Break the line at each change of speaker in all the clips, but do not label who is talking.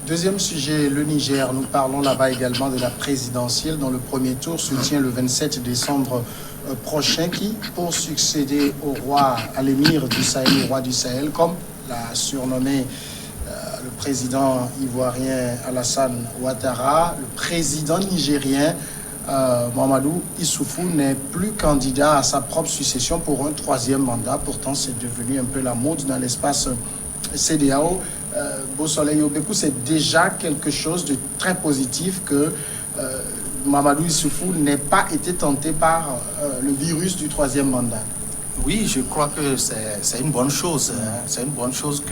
Deuxième sujet, le Niger. Nous parlons là-bas également de la présidentielle dont le premier tour se tient le 27 décembre prochain, qui, pour succéder au roi, à l'émir du Sahel, au roi du Sahel, comme l'a surnommé le président ivoirien Alassane Ouattara, le président nigérien Mahamadou Issoufou n'est plus candidat à sa propre succession pour un troisième mandat. Pourtant, c'est devenu un peu la mode dans l'espace CEDEAO. Beau Soleil Obekou, c'est déjà quelque chose de très positif que Mahamadou Issoufou n'ait pas été tenté par le virus du troisième mandat.
Oui, je crois que c'est une bonne chose. Hein. C'est une bonne chose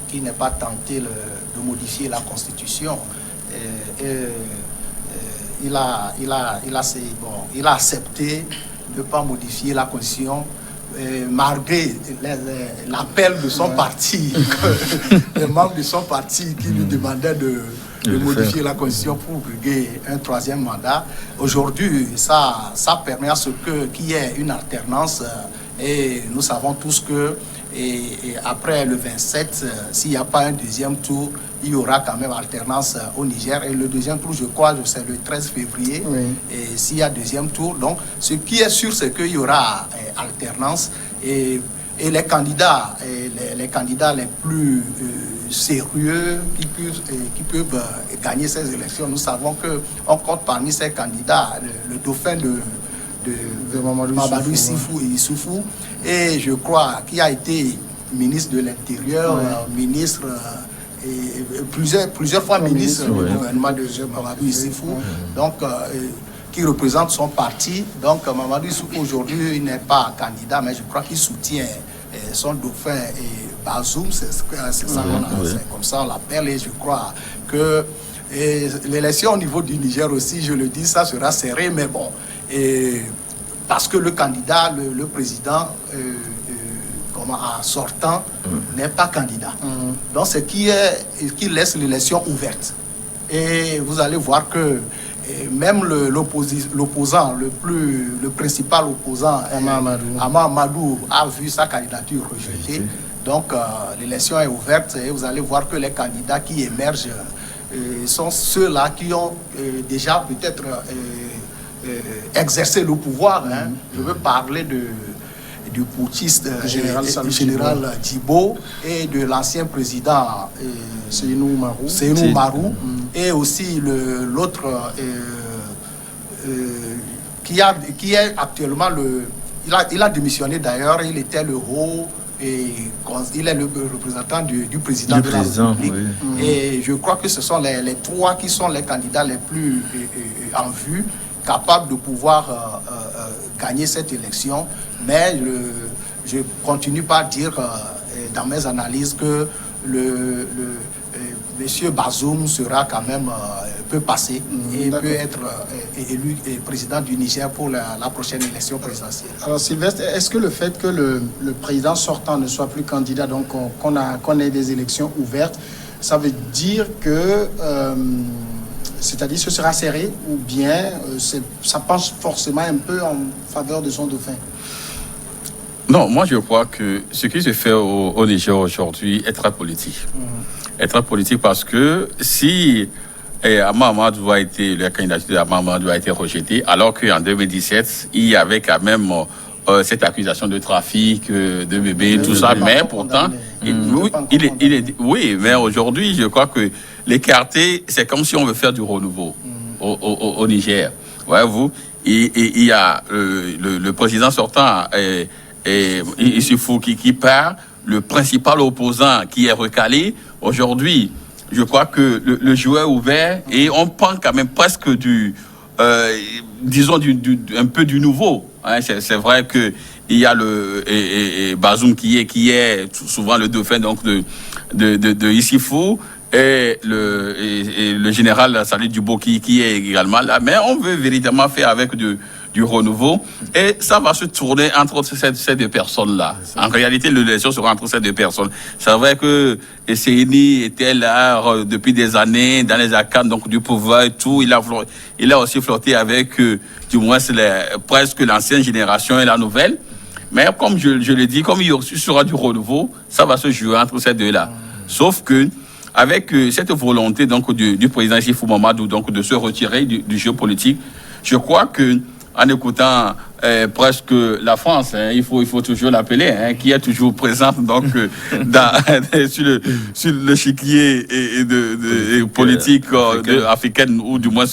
qu'il n'ait pas tenté de modifier la Constitution. Il a accepté de ne pas modifier la Constitution malgré l'appel de son parti, les membres de son parti qui lui demandaient de modifier la Constitution pour briguer un troisième mandat. Aujourd'hui, ça permet à ce qu'il y ait une alternance et nous savons tous que et après le 27, s'il n'y a pas un deuxième tour, il y aura quand même alternance au Niger. Et le deuxième tour, je crois, c'est le 13 février. Oui. Et s'il y a deuxième tour, donc ce qui est sûr, c'est qu'il y aura alternance. Et les candidats, les candidats les plus sérieux qui peuvent gagner ces élections, nous savons qu'on compte parmi ces candidats le dauphin de Mahamadou Issoufou, et je crois qu'il a été ministre de l'Intérieur, ministre et plusieurs fois ministre du gouvernement de Mahamadou Issoufou, donc qui représente son parti. Donc Mahamadou Issoufou aujourd'hui n'est pas candidat, mais je crois qu'il soutient son dauphin et Bazoum, c'est comme ça on l'appelle, et je crois que l'élection au niveau du Niger aussi, je le dis, ça sera serré, mais bon. Parce que le candidat, le président sortant n'est pas candidat. Donc c'est qui laisse l'élection ouverte. Et vous allez voir que même l'opposant, le principal opposant, Mahamadou, a vu sa candidature rejetée. Donc l'élection est ouverte et vous allez voir que les candidats qui émergent sont ceux-là qui ont déjà peut-être exercer le pouvoir. Hein. Je veux parler du putschiste général Djibo et de l'ancien président Seynou Marou et aussi l'autre qui est actuellement il a démissionné d'ailleurs, il était le haut et il est le représentant du président de la République. Oui. Et je crois que ce sont les trois qui sont les candidats les plus en vue, capable de pouvoir gagner cette élection. Mais je continue par dire dans mes analyses que monsieur Bazoum sera quand même, peut passer et peut être élu président du Niger pour la prochaine élection présidentielle.
Alors Sylvestre, est-ce que le fait que le président sortant ne soit plus candidat, donc qu'on ait des élections ouvertes, ça veut dire que c'est-à-dire ce sera serré ou bien ça penche forcément un peu en faveur de son dauphin?
Non, moi je crois que ce qui se fait au Niger aujourd'hui est très politique. Est très politique parce que si Mahamadou a été, la candidature de Mahamadou a été rejetée, alors qu'en 2017, il y avait quand même cette accusation de trafic, de bébés, tout ça, mais pourtant, oui, mais aujourd'hui, je crois que l'écarter, c'est comme si on veut faire du renouveau au Niger. Voyez-vous, il y a le président sortant, Issoufou qui part, le principal opposant qui est recalé. Aujourd'hui, je crois que le jeu est ouvert et on prend quand même presque disons un peu du nouveau. Hein. C'est vrai que il y a Bazoum qui est souvent le dauphin donc de Issoufou et le général Salih Djibo qui est également là. Mais on veut véritablement faire avec du renouveau et ça va se tourner entre ces deux personnes-là. En réalité, l'élection sera entre ces deux personnes. C'est vrai que Seyni était là depuis des années dans les arcanes donc du pouvoir et tout. Il a aussi flotté avec du moins presque l'ancienne génération et la nouvelle. Mais comme je l'ai dit, comme il y sera du renouveau, ça va se jouer entre ces deux-là. Sauf que avec cette volonté donc du président Issoufou Mamadou donc de se retirer du jeu politique, je crois que en écoutant presque la France, il faut toujours l'appeler, qui est toujours présente donc sur l'échiquier politique africaine ou du moins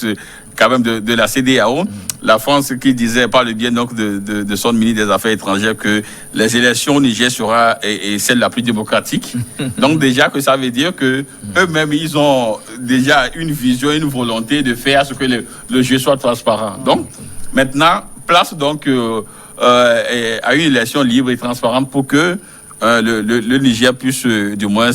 quand même de la CEDEAO, la France qui disait par le biais donc de son ministre des Affaires étrangères que les élections au Niger sera celle la plus démocratique. Donc déjà que ça veut dire que eux-mêmes ils ont déjà une vision, une volonté de faire ce que le jeu soit transparent. Donc maintenant, place donc à une élection libre et transparente pour que le Niger puisse du moins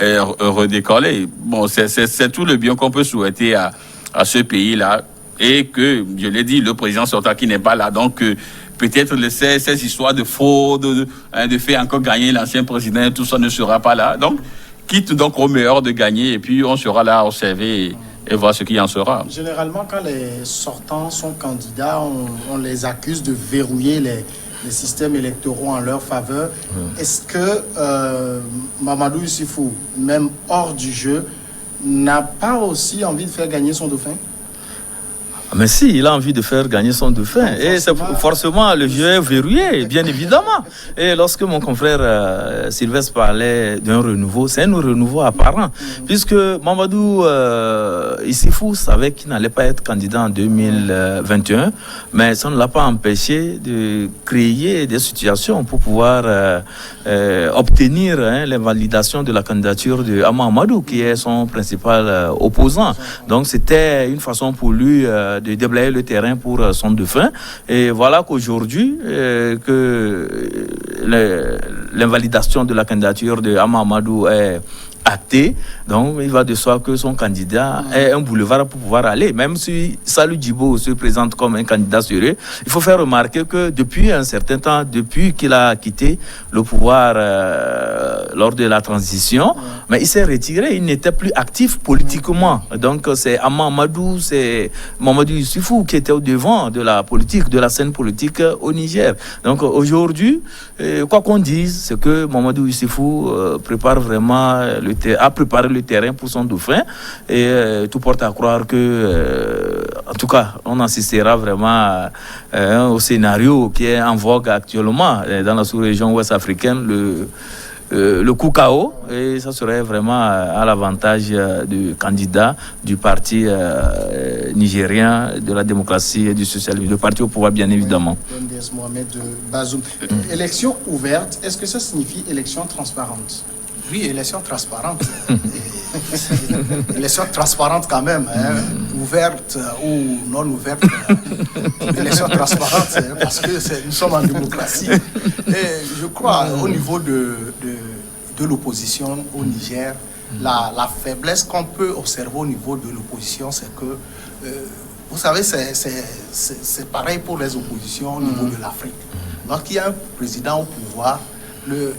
redécoller. Bon, c'est tout le bien qu'on peut souhaiter à ce pays-là. Et que, je l'ai dit, le président sortant qui n'est pas là. Donc, peut-être ces histoires de fraude, de faire encore gagner l'ancien président, tout ça ne sera pas là. Donc, quitte donc au meilleur de gagner et puis on sera là à observer et voir ce qui en sera.
Généralement, quand les sortants sont candidats, on les accuse de verrouiller les systèmes électoraux en leur faveur. Est-ce que Mamadou Issoufou, même hors du jeu, n'a pas aussi envie de faire gagner son dauphin?
Mais si, il a envie de faire gagner son dauphin. Et c'est forcément le jeu est verrouillé, bien évidemment. Et lorsque mon confrère Sylvestre parlait d'un renouveau, c'est un renouveau apparent. Puisque Mamadou Issoufou savait qu'il n'allait pas être candidat en 2021, mais ça ne l'a pas empêché de créer des situations pour pouvoir obtenir l'invalidation de la candidature de Ama Amadou, qui est son principal opposant. Donc c'était une façon pour lui de déblayer le terrain pour son dauphin. Et voilà qu'aujourd'hui, que l'invalidation de la candidature de Ama Amadou est acté, donc il va de soi que son candidat ait un boulevard pour pouvoir aller. Même si Salou Djibo se présente comme un candidat sérieux, il faut faire remarquer que depuis un certain temps, depuis qu'il a quitté le pouvoir lors de la transition, mais il s'est retiré, il n'était plus actif politiquement. Donc c'est Ama Amadou, c'est Mamadou Issoufou qui était au devant de la politique, de la scène politique au Niger. Donc aujourd'hui, quoi qu'on dise, c'est que Mamadou Issoufou prépare vraiment a préparé le terrain pour son dauphin et tout porte à croire que, en tout cas, on assistera vraiment au scénario qui est en vogue actuellement dans la sous-région ouest-africaine, le coup KO, et ça serait vraiment à l'avantage du candidat du parti nigérien de la démocratie et du socialisme, le parti au pouvoir bien évidemment.
Mohamed Bazoum. Élection ouverte, est-ce que ça signifie élection transparente?
Oui, élection transparente. Élection transparente quand même, ouverte ou non ouverte. Élection transparente, parce que nous sommes en démocratie. Et je crois, au niveau de l'opposition au Niger, la faiblesse qu'on peut observer au niveau de l'opposition, c'est que, vous savez, c'est pareil pour les oppositions au niveau de l'Afrique. Lorsqu'il y a un président au pouvoir,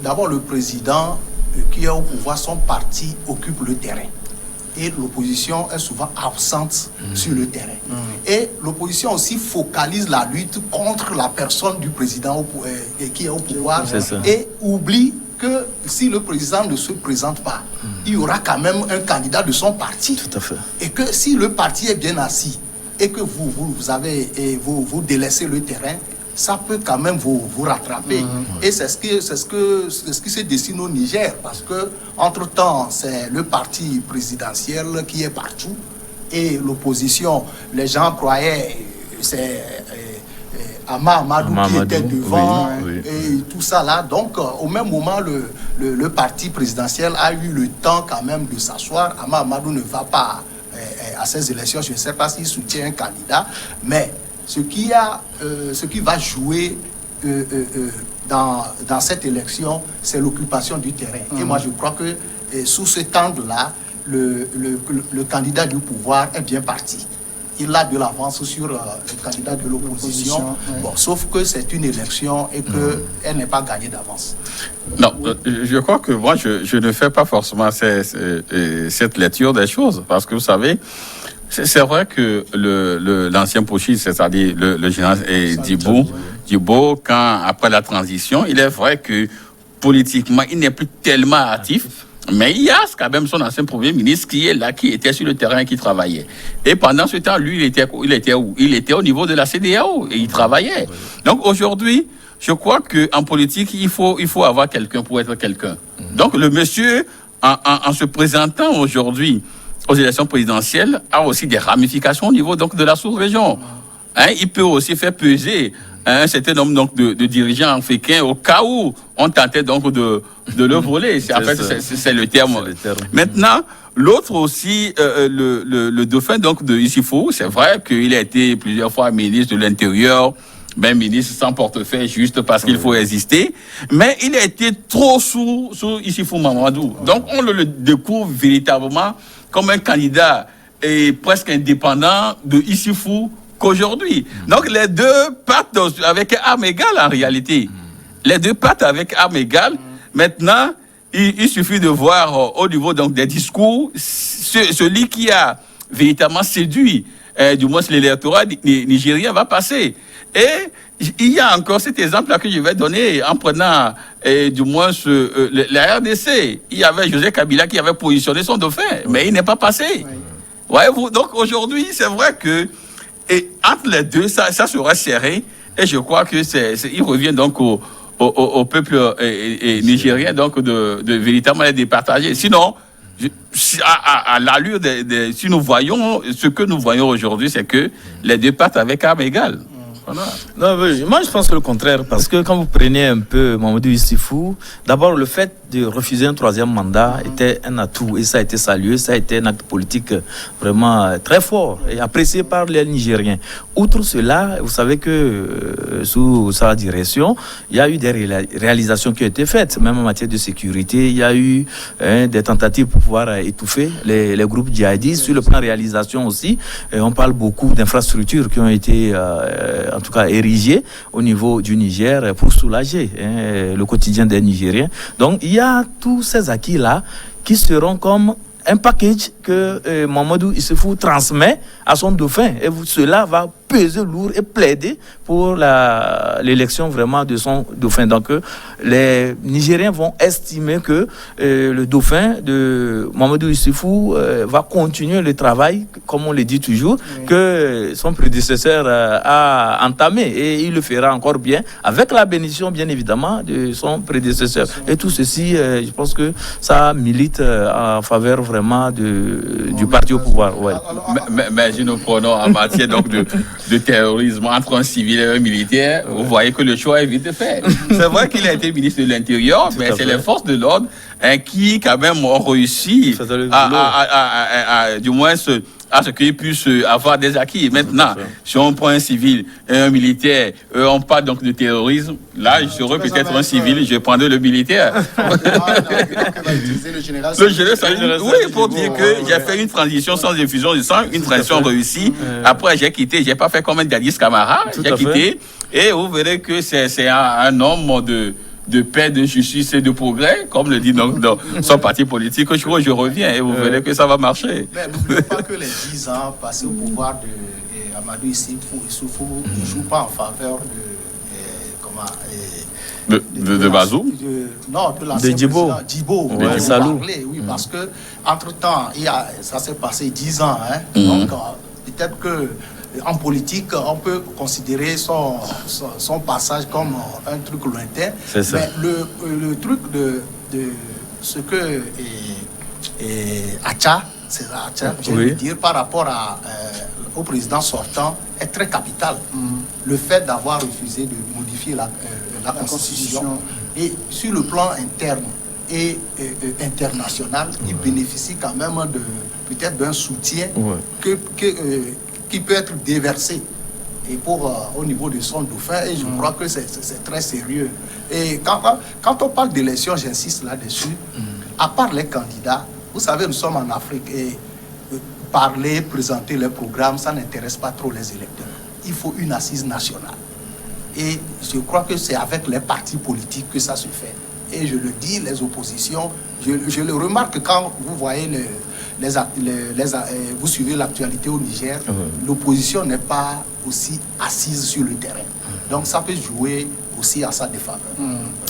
d'abord le président qui est au pouvoir, son parti occupe le terrain. Et l'opposition est souvent absente sur le terrain. Et l'opposition aussi focalise la lutte contre la personne du président qui est au pouvoir et oublie que si le président ne se présente pas, il y aura quand même un candidat de son parti.
Tout à fait.
Et que si le parti est bien assis et que vous délaissez le terrain, ça peut quand même vous rattraper. Et c'est ce qui se dessine au Niger, parce que entre-temps, c'est le parti présidentiel qui est partout, et l'opposition, les gens croyaient, c'est Ama Amadou qui était devant, et tout ça là. Donc, au même moment, le parti présidentiel a eu le temps quand même de s'asseoir. Ama Amadou ne va pas à ces élections, je ne sais pas s'il soutient un candidat, mais ce qui va jouer dans cette élection, c'est l'occupation du terrain. Et moi, je crois que sous cet angle-là, le candidat du pouvoir est bien parti. Il a de l'avance sur le candidat de l'opposition. Bon, sauf que c'est une élection et qu'elle n'est pas gagnée d'avance.
Non, je crois que moi, je ne fais pas forcément cette lecture des choses. Parce que vous savez, c'est vrai que l'ancien Pochis, c'est-à-dire le général Djibo, quand après la transition, il est vrai que politiquement, il n'est plus tellement actif. Mais il y a quand même son ancien Premier ministre qui est là, qui était sur le terrain et qui travaillait. Et pendant ce temps, lui, il était où? Il était au niveau de la CEDEAO et il travaillait. Donc aujourd'hui, je crois qu'en politique, il faut avoir quelqu'un pour être quelqu'un. Donc le monsieur, en se présentant aujourd'hui aux élections présidentielles, a aussi des ramifications au niveau donc, de la sous-région. Hein, il peut aussi faire peser un certain nombre donc, de dirigeants africains au cas où on tentait donc de le voler. C'est le terme. Maintenant, l'autre aussi, le dauphin donc, de Issoufou, c'est vrai qu'il a été plusieurs fois ministre de l'Intérieur, même ministre sans portefeuille juste parce qu'il faut exister, mais il a été trop sous Issoufou Mamadou. Donc on le découvre véritablement comme un candidat et presque indépendant de Issoufou qu'aujourd'hui. Donc les deux partent avec armes égales en réalité. Les deux partent avec armes égales. Maintenant, il suffit de voir au niveau donc, des discours, celui qui a véritablement séduit du moins l'électorat nigérien va passer. Et il y a encore cet exemple-là que je vais donner en prenant du moins la RDC. Il y avait José Kabila qui avait positionné son dauphin, mais il n'est pas passé. Voyez-vous, donc aujourd'hui, c'est vrai que et entre les deux, ça sera serré. Et je crois que il revient donc au peuple nigérien donc de véritablement les départager. Sinon, à l'allure si nous voyons ce que nous voyons aujourd'hui, c'est que les deux partent avec armes égales. Voilà.
Non, moi je pense le contraire, parce que quand vous prenez un peu Mamadou Issoufou, d'abord le fait de refuser un troisième mandat était un atout et ça a été salué, ça a été un acte politique vraiment très fort et apprécié par les Nigériens. Outre cela, vous savez que sous sa direction, il y a eu des réalisations qui ont été faites, même en matière de sécurité, il y a eu des tentatives pour pouvoir étouffer les groupes djihadistes. Sur le plan réalisation aussi, on parle beaucoup d'infrastructures qui ont été en tout cas érigées au niveau du Niger pour soulager le quotidien des Nigériens. Donc il y a tous ces acquis-là qui seront comme un package que Mamadou Issoufou transmet à son dauphin. Et cela va peser lourd et plaider pour l'élection vraiment de son dauphin. Donc les Nigériens vont estimer que le dauphin de Mamadou Issoufou va continuer le travail, comme on le dit toujours, que son prédécesseur a entamé. Et il le fera encore bien, avec la bénédiction, bien évidemment, de son prédécesseur. Et tout ceci, je pense que ça milite en faveur vraiment du parti au pouvoir. Ouais.
Mais si nous prenons en matière donc de terrorisme entre un civil et un militaire, vous voyez que le choix est vite fait. C'est vrai qu'il a été ministre de l'Intérieur, mais c'est les forces de l'ordre qui, quand même, ont réussi du moins à ce qu'ils puissent avoir des acquis. Maintenant, si on prend un civil et un militaire, on parle donc de terrorisme, là, je serais peut-être un civil, je prendrais le militaire.
Le général,
oui, pour dire que j'ai fait une transition sans effusion de sang, une transition réussie. Après, j'ai quitté, j'ai pas fait comme un Dadis Camara, j'ai quitté. Et vous verrez que c'est un homme de paix, de justice et de progrès, comme le dit donc dans son parti politique. Je reviens et vous verrez que ça va marcher.
Mais n'oubliez pas que les 10 ans passés au pouvoir de Amadou Issoufou ne jouent pas en faveur
de Bazoum?
Non, de l'ancien
Djibo.
Djibo.
Ouais, Salou.
Oui, parce que entre-temps, ça s'est passé 10 ans. Donc, peut-être que en politique, on peut considérer son passage comme un truc lointain.
C'est ça.
Mais le truc de ce que Acha, je veux dire, par rapport au président sortant, est très capital. Le fait d'avoir refusé de modifier la Constitution. Et sur le plan interne et international, il bénéficie quand même peut-être d'un soutien qui peut être déversé et au niveau de son dauphin, et je crois que c'est très sérieux. Et quand on parle d'élection, j'insiste là-dessus, à part les candidats, vous savez, nous sommes en Afrique et parler, présenter les programmes, ça n'intéresse pas trop les électeurs. Il faut une assise nationale. Et je crois que c'est avec les partis politiques que ça se fait. Et je le dis, les oppositions, je le remarque quand vous voyez vous suivez l'actualité au Niger, l'opposition n'est pas aussi assise sur le terrain. Donc ça peut jouer aussi en sa défaveur.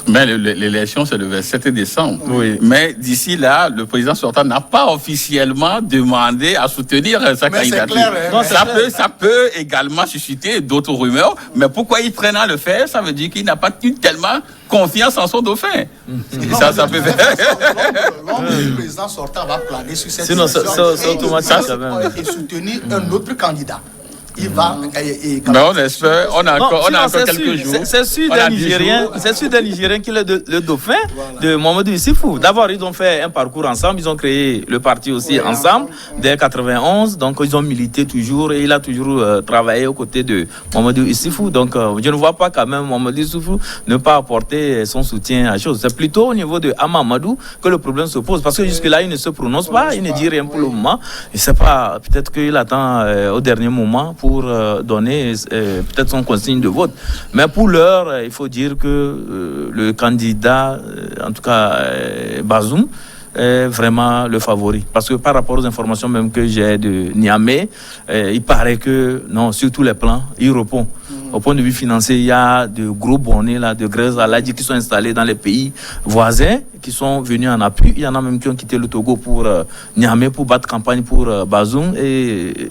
Mais l'élection, c'est le 27 décembre.
Oui.
Mais d'ici là, le président sortant n'a pas officiellement demandé à soutenir sa
Mais c'est
candidature.
clair, hein.
Non,
Ça peut également susciter d'autres rumeurs. Mais pourquoi il traîne à le faire? Ça veut dire qu'il n'a pas eu tellement confiance en son dauphin. Ça peut faire.
L'ombre du président sortant va planer sur cette
Sinon,
élection
c'est automatique, quand même.
et soutenir un autre candidat. Il va.
Mais on espère, on a encore
sinon,
quelques jours.
C'est sûr
On
d'un
a 10
Nigérien,
jours.
c'est sûr d'un Nigérien qu'il est le dauphin de Mamadou Issifou. D'abord, ils ont fait un parcours ensemble, ils ont créé le parti aussi ensemble dès 91. Donc, ils ont milité toujours et il a toujours travaillé aux côtés de Mamadou Issifou. Donc, je ne vois pas quand même Mamadou Issifou ne pas apporter son soutien à la chose. C'est plutôt au niveau de Amamadou que le problème se pose parce que jusque-là, il ne se prononce pas, il ne dit rien pour le moment. Et c'est pas, peut-être qu'il attend au dernier moment pour donner peut-être son consigne de vote. Mais pour l'heure, il faut dire que le candidat, en tout cas Bazoum, est vraiment le favori. Parce que par rapport aux informations même que j'ai de Niamey, il paraît que, non, sur tous les plans, il répond. Au point de vue financier, il y a de gros bonnets, là, de grès aladji qui sont installés dans les pays voisins, qui sont venus en appui. Il y en a même qui ont quitté le Togo pour Niamey, pour battre campagne pour Bazoum. Et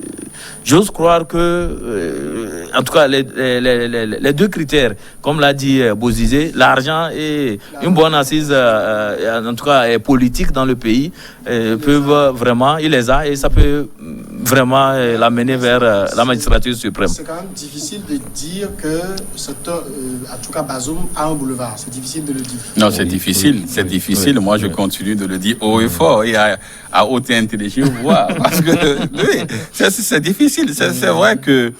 j'ose croire que, en tout cas, les deux critères, comme l'a dit Bozizé, l'argent et une bonne assise, en tout cas politique dans le pays, peuvent vraiment, il les a et ça peut vraiment l'amener vers la magistrature suprême.
C'est quand même difficile de dire que, en tout cas, Bazoum a un boulevard. C'est difficile de le dire.
Non, c'est difficile. C'est difficile. Moi, je continue de le dire haut et fort et à haute intelligence, voix. Parce que, oui, c'est difficile. C'est vrai que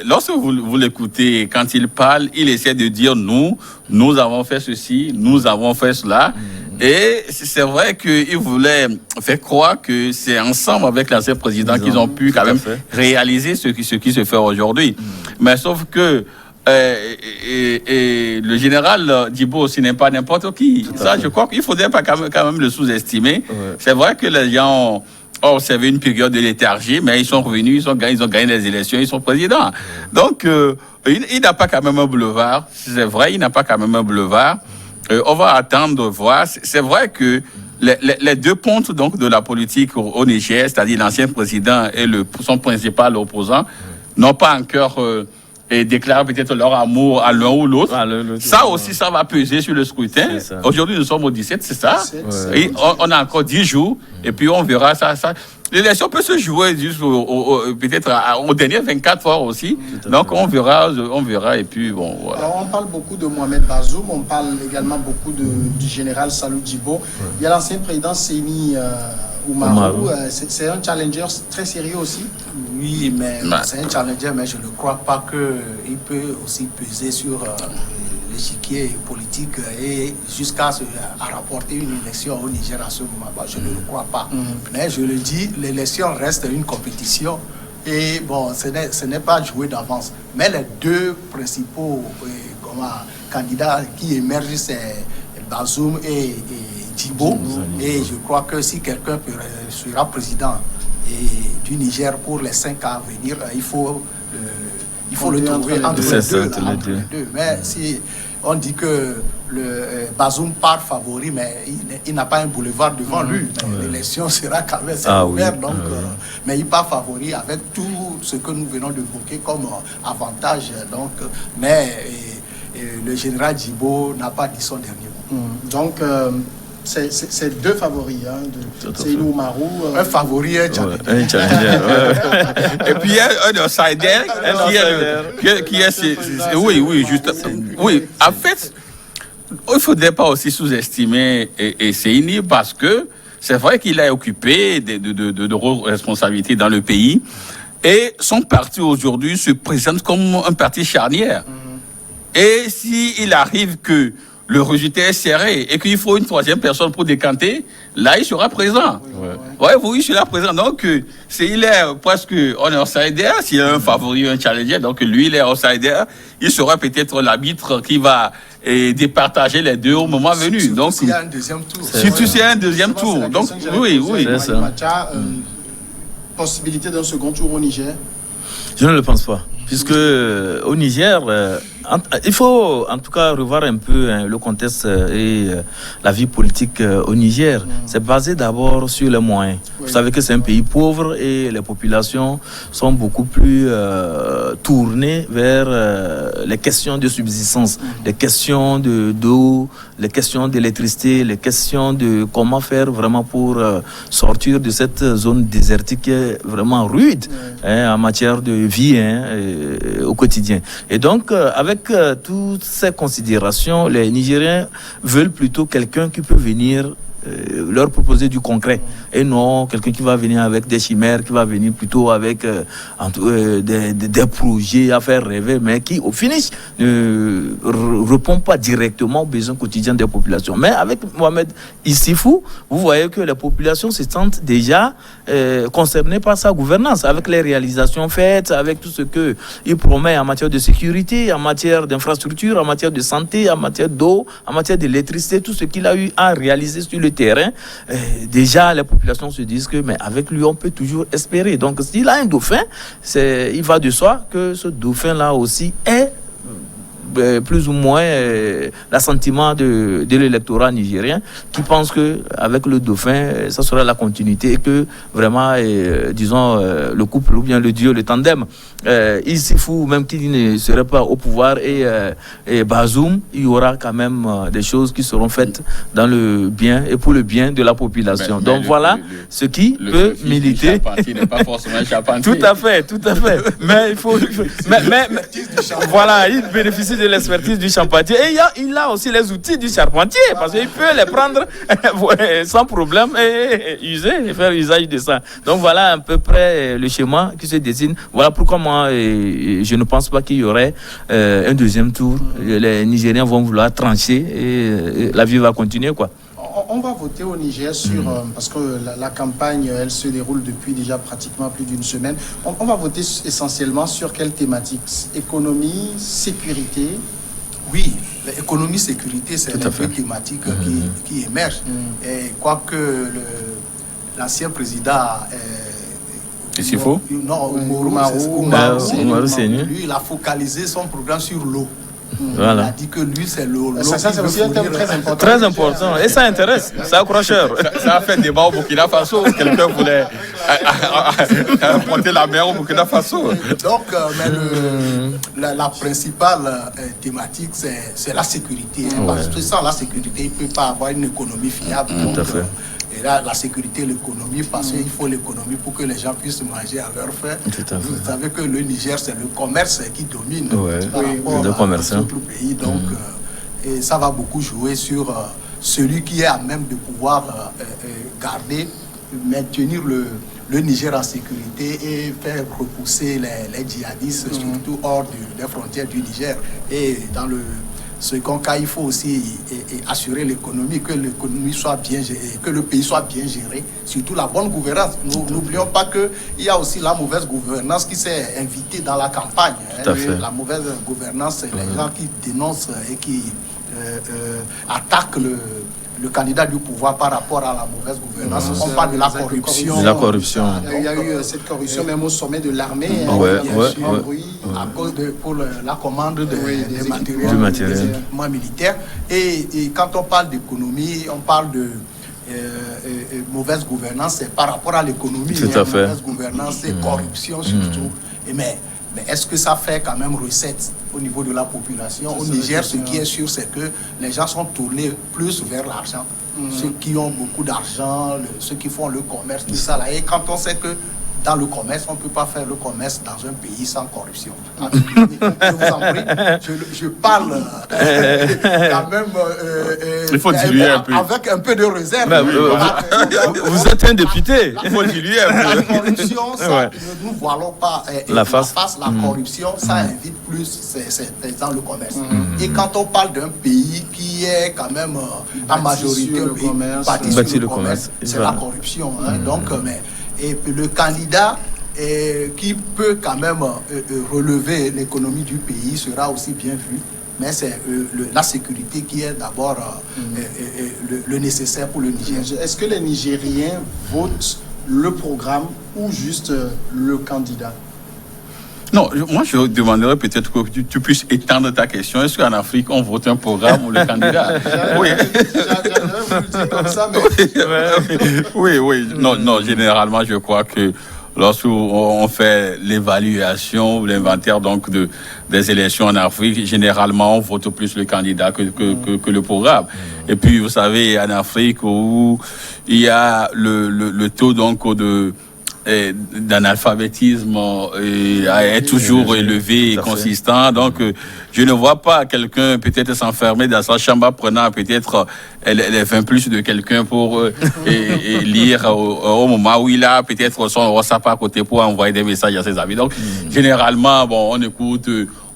lorsque vous l'écoutez, quand il parle, il essaie de dire nous avons fait ceci, nous avons fait cela. Et c'est vrai qu'il voulait faire croire que c'est ensemble avec l'ancien président qu'ils ont pu quand même réaliser ce qui se fait aujourd'hui. Mais sauf que et le général Djibo aussi n'est pas n'importe qui. Ça, je crois qu'il ne faudrait pas quand même le sous-estimer. Ouais. C'est vrai que les gens ont observé une période de léthargie, mais ils sont revenus, ils ont gagné les élections, ils sont présidents. Donc, il n'a pas quand même un boulevard. C'est vrai, il n'a pas quand même un boulevard. On va attendre de voir. C'est vrai que les deux pontes donc, de la politique au Niger, c'est-à-dire l'ancien président et son principal opposant, n'ont pas encore déclaré peut-être leur amour à l'un ou l'autre. Ça aussi, ça va peser sur le scrutin. Aujourd'hui, nous sommes au 17, c'est ça. Et on a encore 10 jours, et puis on verra ça. L'élection peut se jouer peut-être aux dernières 24 heures aussi. Donc on verra, et puis bon, voilà.
Alors on parle beaucoup de Mohamed Bazoum, on parle également beaucoup du général Salou Djibo. Il y a l'ancien président Séni Oumarou. C'est un challenger très sérieux aussi.
Oui, mais c'est un challenger, mais je ne crois pas qu'il peut aussi peser sur l'échiquier politique et jusqu'à rapporter une élection au Niger à ce moment. Je ne le crois pas. Mais je le dis, l'élection reste une compétition et bon, ce n'est pas joué d'avance. Mais les deux principaux candidats qui émergent, c'est Bazoum et Djibo. Et je crois que si quelqu'un sera président du Niger pour les 5 ans à venir, il faut le trouver entre les deux. Mais si on dit que le Bazoum part favori, mais il n'a pas un boulevard devant lui. L'élection sera quand même ouverte. Donc, mais il part favori avec tout ce que nous venons d'évoquer comme avantage. Donc, mais le général Djibo n'a pas dit son dernier mot.
Donc, c'est deux favoris, c'est Oumarou.
Un favori et un
challenger.
Et puis il y a un outsider qui est oui, juste. Oui, en fait, il ne faudrait pas aussi sous-estimer Séni parce que c'est vrai qu'il a occupé de responsabilités dans le pays et son parti aujourd'hui se présente comme un parti charnière. Et s'il arrive que le résultat est serré et qu'il faut une troisième personne pour décanter, là, il sera présent. Oui, il sera présent. Donc, il est presque un outsider. S'il y a un favori, un challenger, donc lui, il est outsider. Il sera peut-être l'arbitre qui va départager les deux au moment venu. Donc,
s'il y a un deuxième tour.
Surtout s'il y a un deuxième tour. Donc, oui.
Possibilité d'un second tour au Niger?
Je ne le pense pas. Puisque au Niger, Il faut en tout cas revoir un peu le contexte et la vie politique au Niger. C'est basé d'abord sur les moyens. Vous savez que c'est un pays pauvre et les populations sont beaucoup plus tournées vers les questions de subsistance, les questions d'eau, les questions d'électricité, les questions de comment faire vraiment pour sortir de cette zone désertique qui est vraiment rude en matière de vie au quotidien. Et donc, avec toutes ces considérations, les Nigériens veulent plutôt quelqu'un qui peut venir leur proposer du concret et non quelqu'un qui va venir avec des chimères, qui va venir plutôt avec des projets à faire rêver, mais qui au finish ne répond pas directement aux besoins quotidiens des populations. Mais avec Mohamed Issifou, vous voyez que les populations se sentent déjà concernées par sa gouvernance, avec les réalisations faites, avec tout ce qu'il promet en matière de sécurité, en matière d'infrastructure, en matière de santé, en matière d'eau, en matière d'électricité, tout ce qu'il a eu à réaliser sur le terrain. Déjà les populations se disent que mais avec lui on peut toujours espérer. Donc s'il a un dauphin, il va de soi que ce dauphin là aussi est plus ou moins l'assentiment de l'électorat nigérien qui pense que avec le dauphin ça sera la continuité et que vraiment disons le couple ou bien le duo, le tandem Issifou, même qu'il ne serait pas au pouvoir et Bazoum, il y aura quand même des choses qui seront faites dans le bien et pour le bien de la population. Mais donc voilà ce qui peut militer.
Le charpentier n'est pas forcément charpentier.
Tout à fait. Mais il faut mais voilà, il bénéficie de l'expertise du charpentier et il a aussi les outils du charpentier parce qu'il peut les prendre sans problème et faire usage de ça. Donc voilà à peu près le schéma qui se dessine. Voilà pourquoi moi je ne pense pas qu'il y aurait un deuxième tour. Les Nigériens vont vouloir trancher et la vie va continuer quoi.
On va voter au Niger sur, parce que la campagne, elle se déroule depuis déjà pratiquement plus d'une semaine. On va voter essentiellement sur quelle thématique? Économie, sécurité?
Oui, l'économie, sécurité, c'est les deux thématiques qui émergent. Et quoique l'ancien président...
Issifou?
Non, Umaru Seni. Lui, il a focalisé son programme sur l'eau.
Voilà.
Il a dit que lui, c'est l'eau.
Ça c'est aussi un thème très important.
Très important. Et ça intéresse. C'est accrocheur.
Ça a fait débat au Burkina Faso. Quelqu'un voulait apporter la mer au Burkina Faso.
Donc, la principale thématique, c'est la sécurité. Parce que sans la sécurité, il ne peut pas avoir une économie fiable.
Tout à fait.
Et là, la sécurité, l'économie, parce qu'il faut l'économie pour que les gens puissent manger à leur faim. Vous savez que le Niger, c'est le commerce qui domine par rapport à d'autres pays. Donc, et ça va beaucoup jouer sur celui qui est à même de pouvoir maintenir le Niger en sécurité et faire repousser les djihadistes, surtout hors des frontières du Niger. Et dans le second cas, il faut aussi assurer l'économie, que l'économie soit bien gérée, que le pays soit bien géré, surtout la bonne gouvernance. N'oublions pas qu'il y a aussi la mauvaise gouvernance qui s'est invitée dans la campagne. La mauvaise gouvernance, c'est les gens qui dénoncent et qui attaquent le candidat du pouvoir par rapport à la mauvaise gouvernance. On parle de la corruption.
Il y a eu cette corruption même au sommet de l'armée.
À cause pour la commande des matériels, des équipements militaires. Et quand on parle d'économie, on parle de mauvaise gouvernance, c'est par rapport à l'économie. Mauvaise gouvernance et corruption surtout. Mais est-ce que ça fait quand même recette au niveau de la population? Au Niger, ce qui est sûr, c'est que les gens sont tournés plus vers l'argent. Ceux qui ont beaucoup d'argent, ceux qui font le commerce, tout ça là. Et quand on sait que dans le commerce, on ne peut pas faire le commerce dans un pays sans corruption. Je vous en prie, je parle quand même
il faut diluer un peu.
Avec un peu de réserve.
Vous êtes un député.
Il faut diluer un peu.
La corruption, ça, ne nous voilons pas la corruption, ça invite plus c'est dans le commerce. Et quand on parle d'un pays qui est quand même en majorité bâti sur le commerce, c'est la corruption. Donc, et le candidat qui peut quand même relever l'économie du pays sera aussi bien vu. Mais c'est la sécurité qui est d'abord le nécessaire pour le Niger.
Est-ce que les Nigériens votent le programme ou juste le candidat?
Non, moi je demanderais peut-être que tu puisses étendre ta question. Est-ce qu'en Afrique on vote un programme ou le candidat? Oui.
J'aimerais vous le dire comme ça, mais...
Oui. Non, généralement je crois que lorsqu'on fait l'évaluation, l'inventaire donc des élections en Afrique, généralement on vote plus le candidat que le programme. Et puis vous savez, en Afrique où il y a le taux donc d'analphabétisme est toujours élevé et consistant. Donc, je ne vois pas quelqu'un peut-être s'enfermer dans sa chambre prenant peut-être les 20 plus de quelqu'un pour lire au moment où il a peut-être son WhatsApp à côté pour envoyer des messages à ses amis. Donc, généralement, bon, on écoute...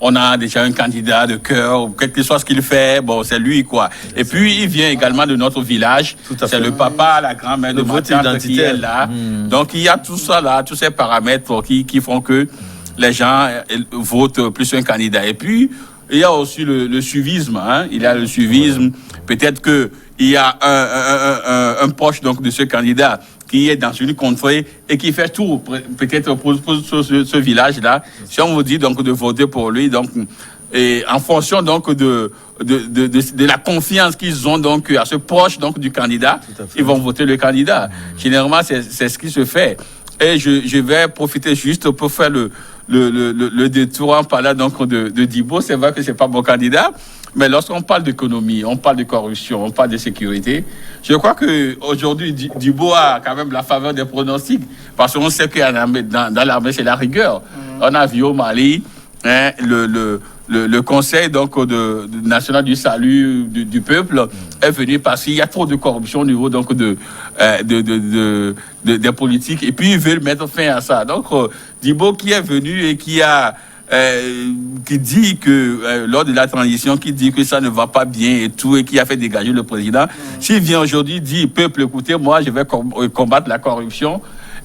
On a déjà un candidat de cœur, quel que soit ce qu'il fait, bon, c'est lui, quoi. Et puis, il vient également de notre village. C'est le papa, la grand-mère de ma tante qui est là. Donc, il y a tout ça là, tous ces paramètres qui font que les gens votent plus un candidat. Et puis, il y a aussi le suivisme, hein. Il y a le suivisme. Peut-être qu'il y a un proche donc, de ce candidat qui est dans une contrée et qui fait tout, peut-être pour ce village-là. Si on vous dit donc de voter pour lui, donc, et en fonction donc de la confiance qu'ils ont donc à ce proche donc du candidat, ils vont voter le candidat. Généralement, c'est ce qui se fait. Et je vais profiter juste pour faire le détour en parlant donc de Dibo. C'est vrai que c'est pas mon candidat. Mais lorsqu'on parle d'économie, on parle de corruption, on parle de sécurité, je crois qu'aujourd'hui, Dibo a quand même la faveur des pronostics. Parce qu'on sait que dans l'armée, c'est la rigueur. On a vu au Mali, hein, le Conseil donc, national du salut du peuple est venu parce qu'il y a trop de corruption au niveau donc, des politiques. Et puis, ils veulent mettre fin à ça. Donc, Dibo qui est venu et qui dit que lors de la transition, qui dit que ça ne va pas bien et tout, et qui a fait dégager le président, s'il vient aujourd'hui dit, peuple, écoutez, moi je vais combattre la corruption,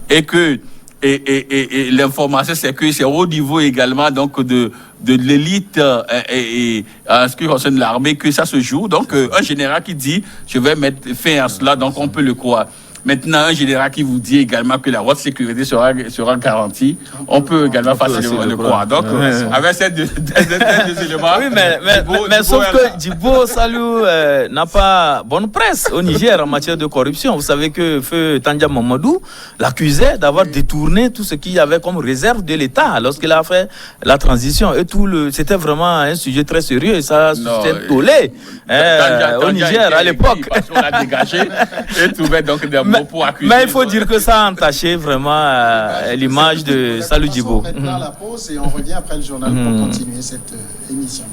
et que et l'information c'est que c'est au niveau également donc de l'élite et en ce qui concerne l'armée que ça se joue. Donc un général qui dit je vais mettre fin à cela, donc on peut le croire. Maintenant, un général qui vous dit également que la haute sécurité sera garantie, on peut également facilement le croire. Donc, avec ces deux éléments...
Oui, mais sauf que Dibo Salou n'a pas bonne presse au Niger en matière de corruption. Vous savez que Feu Tandja Mamadou l'accusait d'avoir détourné tout ce qu'il y avait comme réserve de l'État lorsqu'il a fait la transition. Et c'était vraiment un sujet très sérieux et ça s'est tollé au Niger à l'époque.
Parce qu'on l'a dégagé et trouvait donc des
mais il faut dire que ça a entaché vraiment l'image de Salou Dibo.
On va maintenant la pause et on revient après le journal pour continuer cette émission.